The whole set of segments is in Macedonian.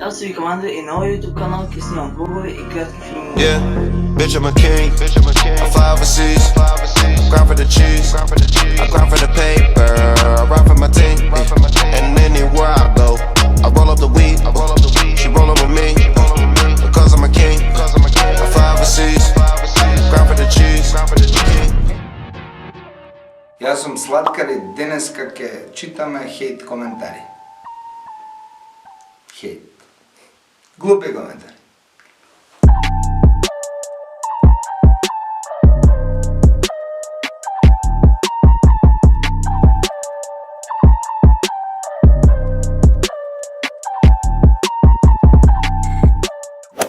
Аз си ви команда и новия YouTube канал, ки снимам влогове и кратки филми. Yeah, bitch I'm a king, I fly overseas, grind for the cheese, I grind for the paper, I ride for my team, and anywhere I go, I roll up the weed, she roll up with me, because I'm a king, I fly overseas, grind for the cheese. Јас сум Сладкар и денеска ќе читаме хейт коментари. Хейт. Глупи коментари.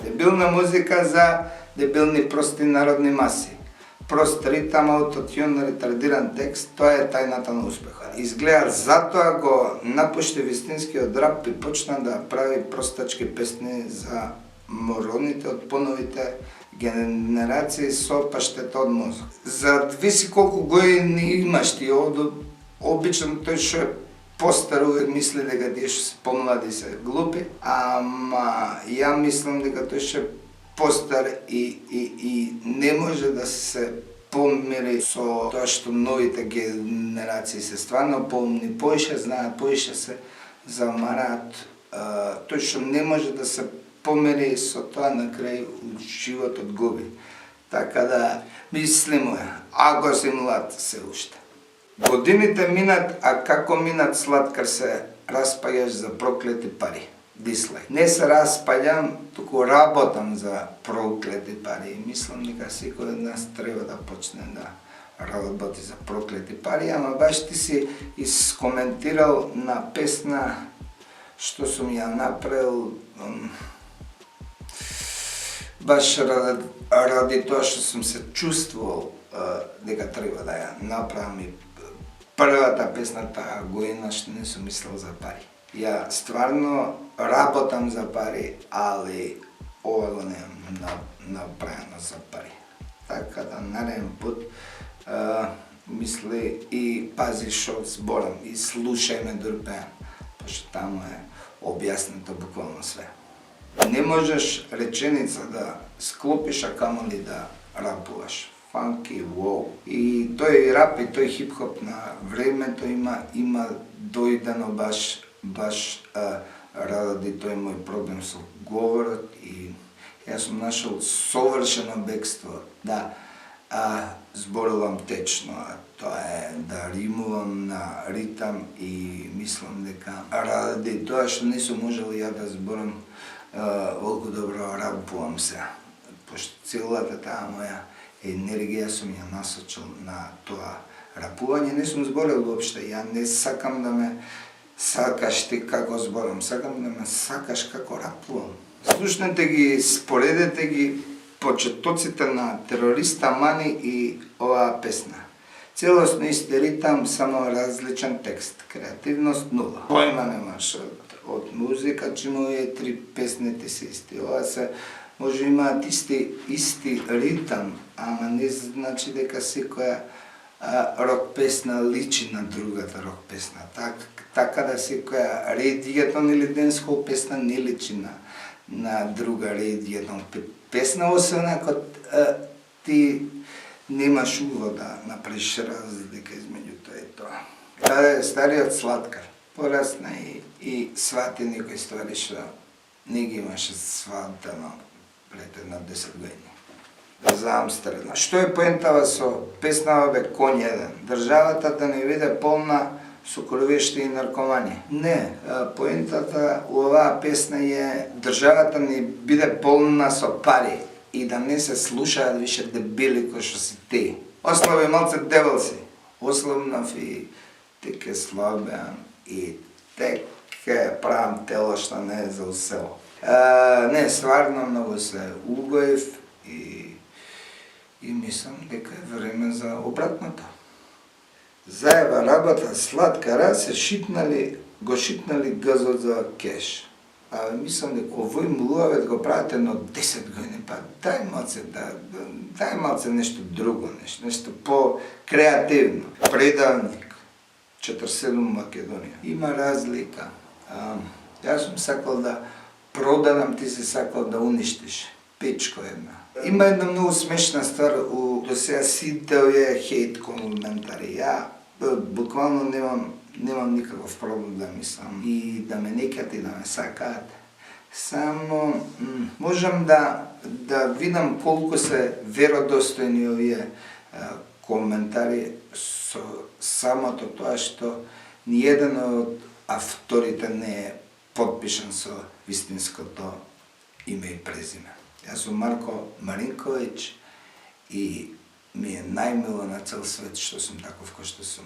Дебилна музика за дебилни прости народни маси. Прост ритам, аутотюн, ретардиран текст, тоа е тајната на успеха. Изгледа затоа го напушти вистинскиот рап и почна да прави простачки песни за моралните од поновите генерации со паштета од мозок. Зависи колку години имаш ти, обично тој што е постар увек мисли дека тие што се помлади се глупи, ама ја мислам дека тој што е постар и не може да се помири со тоа што новите генерации се стварно поумни, поише знаат, поише се замараат. Тој што не може да се помири со тоа на крај животот губи. Така да мислимо е, ако си млад се уште. Годините минат, а како минат Сладкар се распаѓаш за проклети пари. Дислайк. Не се распаѓам, туку работам за проклети пари и мислам дека секој од нас треба да почне да работи за проклети пари, ама баш ти си искоментирал на песна што сум ја направил баш ради тоа што сум се чувствувал дека треба да ја направам и првата песна таа година што не сум мислел за пари. Ја стварно работам за пари, али ова го немам направено за пари. Така да нареден пут мисли и пази шо зборам и слушај ме дурпеам, пошто таму е објаснето буквално све. Не можеш реченица да склопиш, а камоли да рапуваш. Фанки, воу. И тој рап и тој хип-хоп на времето има дојдено баш ради тој мој проблем со говорот и јас сум нашол совршено бегство да зборувам течно, а тоа е да римувам на ритам и мислам дека ради тоа што не сум можел ја да зборам волку добро рапувам се, пошто целата таа моја енергија сум ја насочил на тоа рапување, не сум зборел воопште, ја не сакам да ме сакаш ти како зборам, сакам да ме сакаш како рапувам. Слушнете ги, споредете ги почетоците на Терориста Мани и оваа песна. Целосно исти ритам, само различен текст, креативност нула. Појма немаш од музика, чиму е три песните се исти. Ова се може имаат исти ритам, ама не значи дека секоја рок песна личи на другата рок песна. Така да секоја редијетон или денсхол песна не личи на друга редијетон песна, освен ако ти немаш уво да направиш разлика измеѓу тоа и тоа. Каде е стариот Сладкар? Порасна и свати некои ствари што не ги имаше сватено пред една 10 години. За Амстердам. Што е поентава со песнава бе Конј еден? Државата да не биде полна со кровешти и наркомани. Не, поентата у оваа песна е државата не биде полна со пари и да не се слушаат више дебили кои што си ти. Ослаби малце дебел си. Ослабнав и теке слабеам и теке правам тело што не е за усело. Не, стварно многу се угоев и мислам дека е време за обратното. Заева работа Сладкара го шитнали газот за кеш. Мислам дека овој млуавет го прават едно 10 години, па дај малце нешто друго, нешто по-креативно. Предавник, 47 Македонија. Има разлика. Јас сум сакал да продадам, ти си сакал да уништиш. Пичко една. Има една многу смешна ствар, до сега сите овие хейт коментари. Ја буквално немам никаков проблем да мислам и да ме некат и да ме сакаат. Само можам да видам колку се веродостојни овие коментари со самото тоа што ниеден од авторите не е подпишан со вистинското име и презиме. Јас сум Марко Маринковиќ и ми е најмило на цел свет што сум таков кој што сум.